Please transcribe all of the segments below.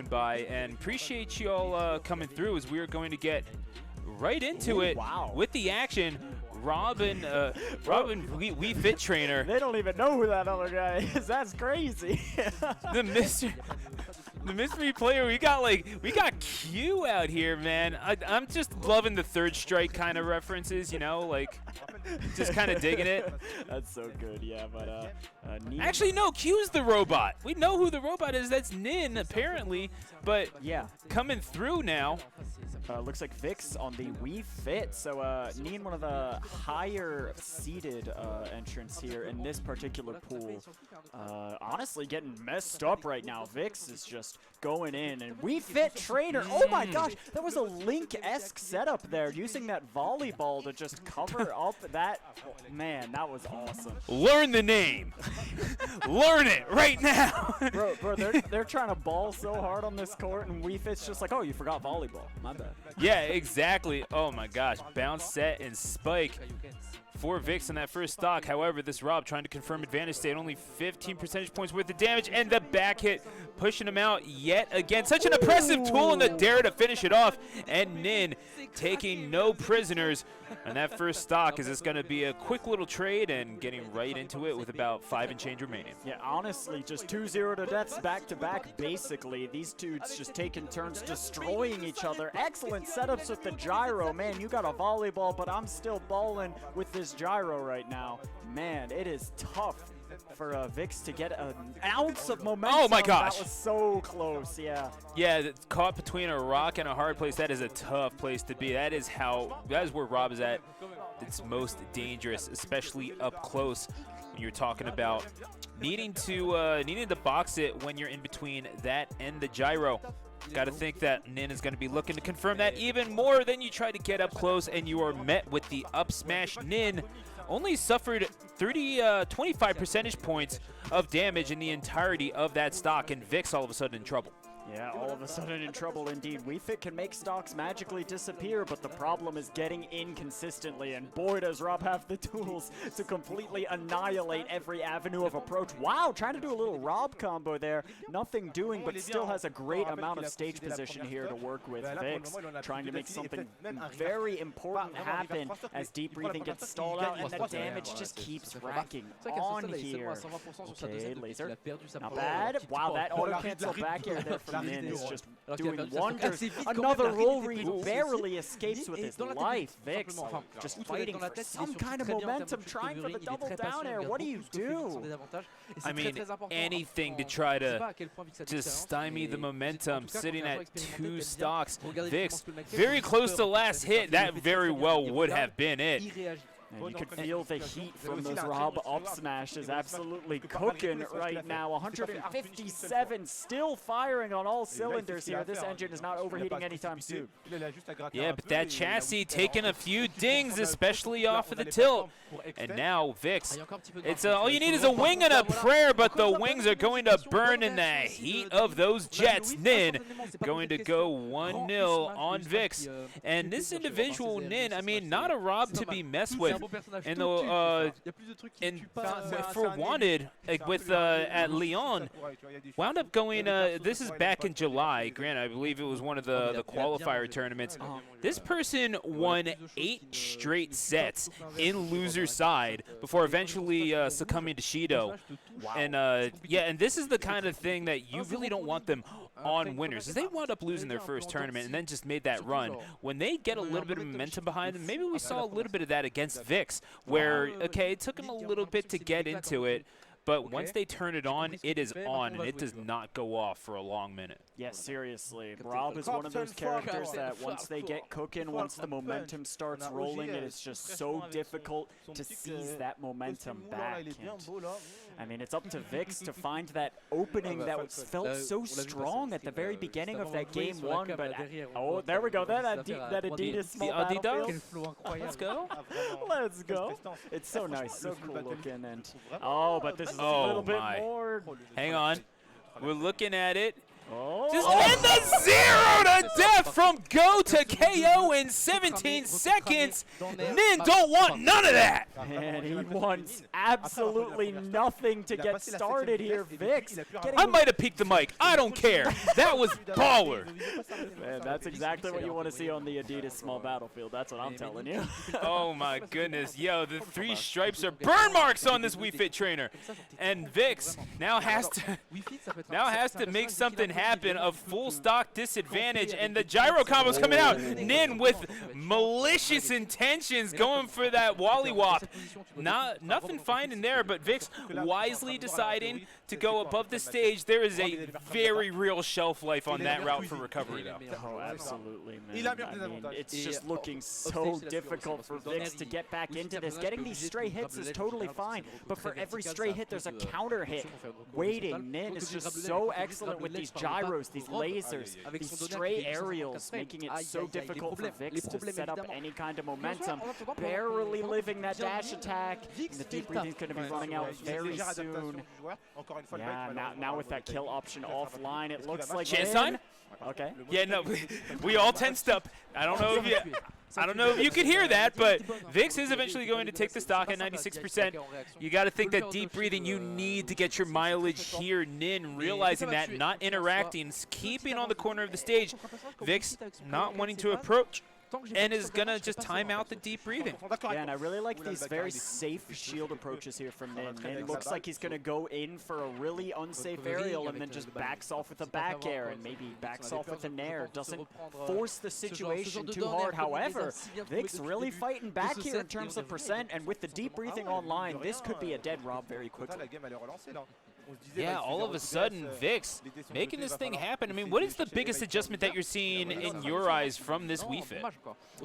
by, and appreciate you all coming through as we are going to get right into it with the action. Robin, we Fit Trainer. They don't even know who that other guy is. That's crazy. The mystery player. We got Q out here, man. I'm just loving the third strike kind of references, you know, like just kind of digging it. That's so good, yeah. But actually, no, Q's the robot. We know who the robot is. That's Nin, apparently. But yeah, coming through now. Looks like Vix on the Wii Fit. So Nin, one of the higher seeded entrants here in this particular pool. Honestly, getting messed up right now. Vix is just going in, and Wii Fit Trainer. Oh my gosh, that was a Link-esque setup there, using that volleyball to just cover up that. Man, that was awesome. Learn the name. Learn it right now. bro, they're trying to ball so hard on this court, and Wii Fit's just like, oh, you forgot volleyball. My bad. Yeah, exactly. Oh my gosh, bounce, set, and spike for Vix in that first stock. However, this Rob trying to confirm advantage state, only 15 percentage points worth of damage, and the back hit pushing him out yet again. Such an impressive tool in the dare to finish it off, and Nin taking no prisoners on that first stock. Is this going to be a quick little trade and getting right into it with about 5 and change remaining? Yeah, honestly, just 2-0 to deaths back-to-back, basically. These dudes just taking turns destroying each other. Excellent setups with the gyro. Man, you got a volleyball, but I'm still balling with this gyro right now. Man, it is tough for Vix to get an ounce of momentum. Oh my gosh. That was so close, yeah. Yeah, it's caught between a rock and a hard place. That is a tough place to be. That is where Rob is at its most dangerous, especially up close when you're talking about needing to box it when you're in between that and the gyro. Got to think that Nin is going to be looking to confirm that even more than you try to get up close, and you are met with the up smash. Nin only suffered 25 percentage points of damage in the entirety of that stock, and Vix all of a sudden in trouble. Yeah, all of a sudden in trouble indeed. Wii Fit can make stocks magically disappear, but the problem is getting in consistently, and boy does Rob have the tools to completely annihilate every avenue of approach. Wow, trying to do a little Rob combo there. Nothing doing, but still has a great amount of stage position here to work with. Vix trying to make something very important happen as deep breathing gets stalled out, and the damage just keeps racking on here. Okay, laser, not bad. Wow, that auto cancel back air there from Nin is just doing wonders. Another roll read barely escapes with his life. Vix just fighting for some kind of momentum, trying for the double down air. What do you do? I mean, anything to try to just stymie the momentum, sitting at 2 stocks. Vix very close to last hit. That very well would have been it. And you could feel the heat from those Rob up smashes absolutely cooking right now. 157 still firing on all cylinders here. This engine is not overheating anytime soon. Yeah, but that chassis taking a few dings, especially off of the tilt. And now Vix, it's all you need is a wing and a prayer, but the wings are going to burn in the heat of those jets. Nin going to go 1-0 on Vix. And this individual Nin, I mean, not a Rob to be messed with. And for Wanted, with at Lyon, wound up going, this is back in July, granted, I believe it was one of the qualifier tournaments. This person won 8 straight sets in loser side before eventually succumbing to Shido. And yeah, and this is the kind of thing that you really don't want them on winners, as they wound up losing their first tournament and then just made that run. When they get a little bit of momentum behind them, maybe we saw a little bit of that against Vix, where, okay, it took them a little bit to get into it, but once they turn it on, it is on, and it does not go off for a long minute. Yes, seriously. Rob is one of those characters that once they get cooking, once the momentum starts rolling, it is just so difficult to seize that momentum back. And, I mean, it's up to Vix to find that opening that felt so strong at the very beginning of that game 1. But oh, there we go. That Adidas small battlefield. Let's go. Let's go. It's so nice, so cool looking. And oh, but this is a little bit more. Hang on. We're looking at it. Oh. Just and the 0 to death from from go to KO in 17 seconds. Nin don't want none of that. And he wants absolutely nothing to get started here. Vix. I might have peeked the mic. I don't care. That was baller. Man, that's exactly what you want to see on the Adidas small battlefield. That's what I'm telling you. Oh my goodness. Yo, the 3 stripes are burn marks on this Wii Fit trainer. And Vix now has to make something happen. A full stock disadvantage, and the gyro combo's coming out. Nin with malicious intentions going for that Wally Wop. Nothing fine in there, but Vix wisely deciding to go above the stage. There is a very real shelf life on that route for recovery, though. Oh, absolutely, man. I mean, it's just looking so difficult for Vix to get back into this. Getting these stray hits is totally fine, but for every stray hit, there's a counter hit waiting. Nin is just so excellent with these gyros, these lasers, these stray aerials, making it so difficult for Vix to set up any kind of momentum. Barely living that dash attack, and the deep breathing's going to be running out very soon. Yeah, now with that kill option offline, it looks like chance time? Okay. Yeah, no, we all tensed up. I don't know if you could hear that, but Vix is eventually going to take the stock at 96%. You got to think that deep breathing, you need to get your mileage here. Nin realizing that, not interacting, keeping on the corner of the stage. Vix not wanting to approach, and is going to just time out the deep breathing. Yeah, and I really like these very safe shield approaches here from Nin. Nin looks like he's going to go in for a really unsafe aerial and then just backs off with a back air and maybe backs off with a nair. Doesn't force the situation too hard. However, Vix really fighting back here in terms of percent, and with the deep breathing online, this could be a dead Rob very quickly. Yeah, all of a sudden, Vix making this thing happen. I mean, what is the biggest adjustment that you're seeing in your eyes from this Wii Fit?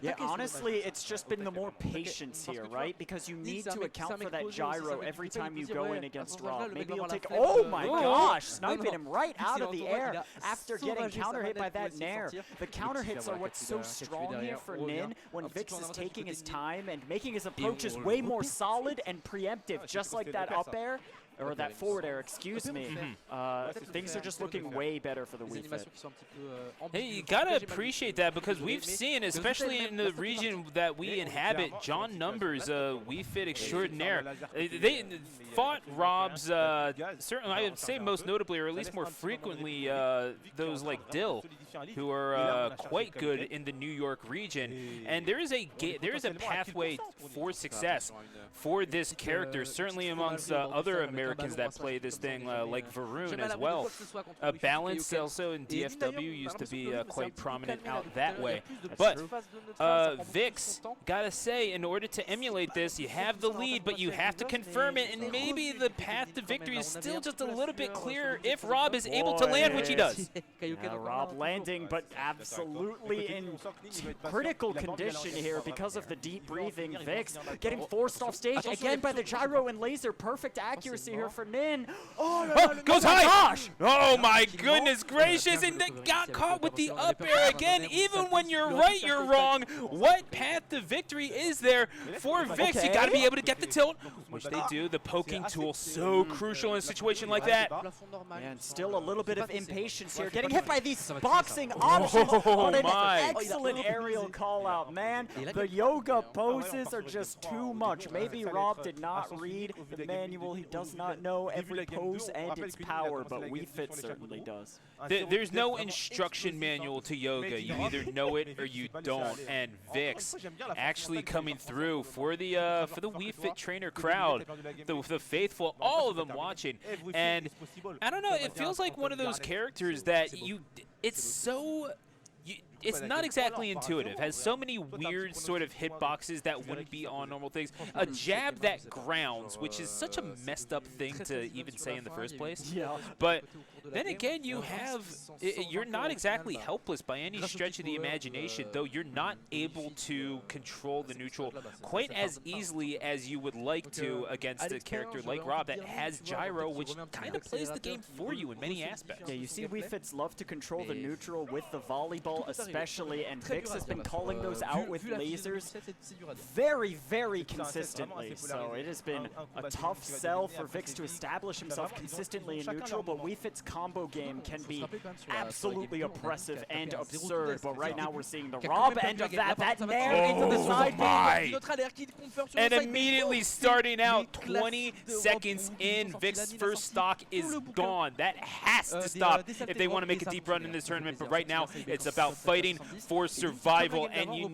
Yeah, honestly, it's just been the more patience here, right? Because you need to account for that gyro every time you go in against Rob. Maybe you'll take, oh my gosh, sniping him right out of the air after getting counter hit by that nair. The counter hits are what's so strong here for Nin when Vix is taking his time and making his approaches way more solid and preemptive, just like that up air. Or that forward air, excuse me. Things are just looking way better for the Wii Fit. Hey, you gotta appreciate that, because we've seen, especially in the region that we inhabit, John Numbers, Wii Fit extraordinaire. They fought Rob's, certainly I would say most notably, or at least more frequently, those like Dill, who are quite good in the New York region. And there is a pathway for success for this character, certainly amongst other Americans that play this thing, like Varun as well. Balance also in DFW used to be quite prominent out that way. But Vix, gotta say, in order to emulate this, you have the lead, but you have to confirm it, and maybe the path to victory is still just a little bit clearer if Rob is able to land, which he does. Rob landing, but absolutely in critical condition here because of the deep breathing. Vix getting forced off stage again by the gyro and laser. Perfect accuracy here for Nin. Goes high! Gosh. Oh my goodness gracious, and they got caught with the up air again. Even when you're right, you're wrong. What path to victory is there for Vix? You gotta be able to get the tilt, which they do. The poking tool, so crucial in a situation like that. And still a little bit of impatience here. Getting hit by these boxing options, but an excellent aerial call out, man. The yoga poses are just too much. Maybe Rob did not read the manual. He does not know every pose and its power, but Wii Fit certainly does. There's no instruction manual to yoga. You either know it or you don't. And Vix actually coming through for the Wii Fit trainer crowd, the faithful, all of them watching. And I don't know, it feels like one of those characters that it's not exactly intuitive. Has so many weird sort of hitboxes that wouldn't be on normal things. A jab that grounds, which is such a messed up thing to even say in the first place. Yeah. But then again, you're not exactly helpless by any stretch of the imagination, though you're not able to control the neutral quite as easily as you would like to against a character like Rob that has gyro, which kind of plays the game for you in many aspects. Yeah, you see Wii Fits love to control the neutral with the volleyball, especially especially, and Vix has been calling those out with lasers very, very consistently. So it has been a tough sell for Vix to establish himself consistently in neutral, but WeFit's combo game can be absolutely oppressive and absurd. But right now we're seeing the Rob end of that nair into the side. And immediately starting out 20 seconds in, Vic's first stock is gone. That has to stop if they want to make a deep run in this tournament. But right now, it's about fighting for survival, and you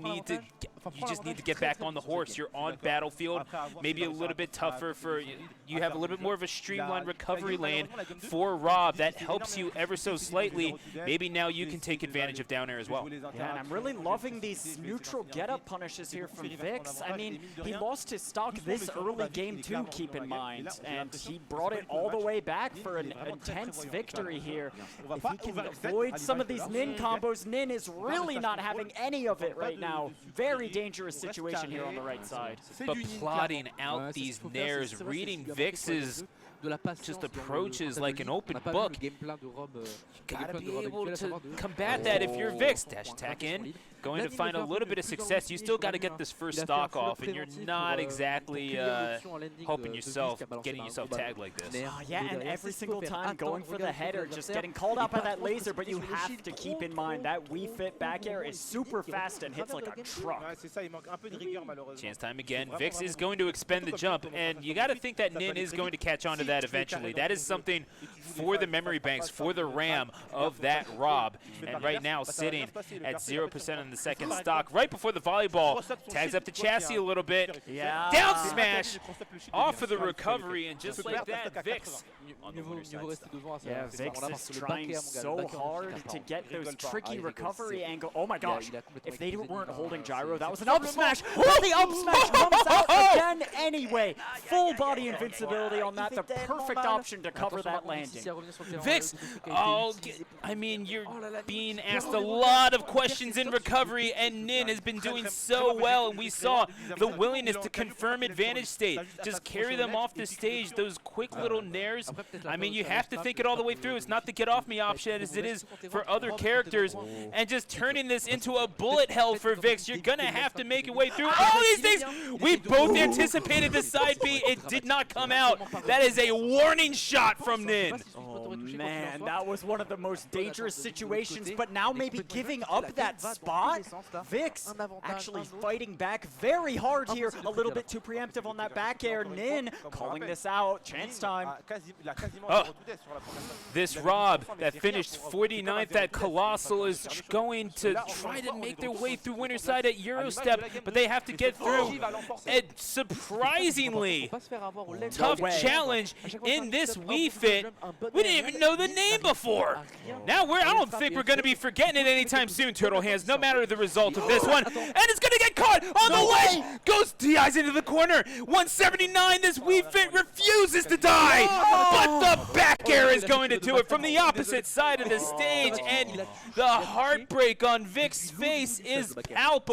just need to get back on the horse. You're on battlefield, maybe a little bit tougher for you have a little bit more of a streamlined recovery lane for Rob that helps you ever so slightly. Maybe now you can take advantage of down air as well. Yeah, and I'm really loving these neutral get-up punishes here from Vix. I mean, he lost his stock this early game too, keep in mind, and he brought it all the way back for an intense victory here. If he can avoid some of these Nin combos, Nin is really not having any of it right now. Very dangerous situation here on the right side. But plotting out these nairs, reading Vix's just approaches like an open book. You gotta be able to combat that if you're Vix. Dash attack in, going to find a little bit of success. You still got to get this first stock off, and you're not exactly hoping yourself, getting yourself tagged like this. Yeah, and every single time going for the header, just getting called out by that laser, but you have to keep in mind that WeFit back air is super fast and hits like a truck. Chance time again. Vix is going to expend the jump, and you got to think that Nin is going to catch on to that eventually. That is something for the memory banks, for the RAM of that Rob. And right now sitting at 0% on the second stock. Right before the volleyball, tags up the chassis a little bit. Yeah. Down smash off of the recovery, and just like that, Vix on the winner's side. Yeah, Vix is trying so hard to get those tricky recovery angle. Oh my gosh, if they weren't holding gyro, that was an up smash. But the up smash comes out again anyway. Full body invincibility on that, the perfect option to cover that landing. Vix, I mean, you're being asked a lot of questions in recovery, and Nin has been doing so well, and we saw the willingness to confirm advantage state. Just carry them off the stage, those quick little nairs. I mean, you have to think it all the way through. It's not the get off me option as it is for other characters, and just turning this into a bullet hell for Vix. You're gonna have to make your way through all these things. We both anticipated the side B. It did not come out. That is a warning shot from Nin. Oh man, that was one of the most dangerous situations, but now maybe giving up that spot. Vix actually fighting back very hard here, a little bit too preemptive on that back air. Nin calling this out, chance time. This Rob that finished 49th at Colossal is going to try to make their way through winner's side at Eurostep, but they have to get through a surprisingly tough challenge in this WeFit. We didn't even know the name before. Now I don't think we're going to be forgetting it anytime soon, Turtle Hands, no matter the result of this one. And it's going to get caught on the ledge. Goes DIs into the corner. 179, this WeFit refuses to die. But the back air is going to do it from the opposite side of the stage. And the heartbreak on Vic's face is palpable.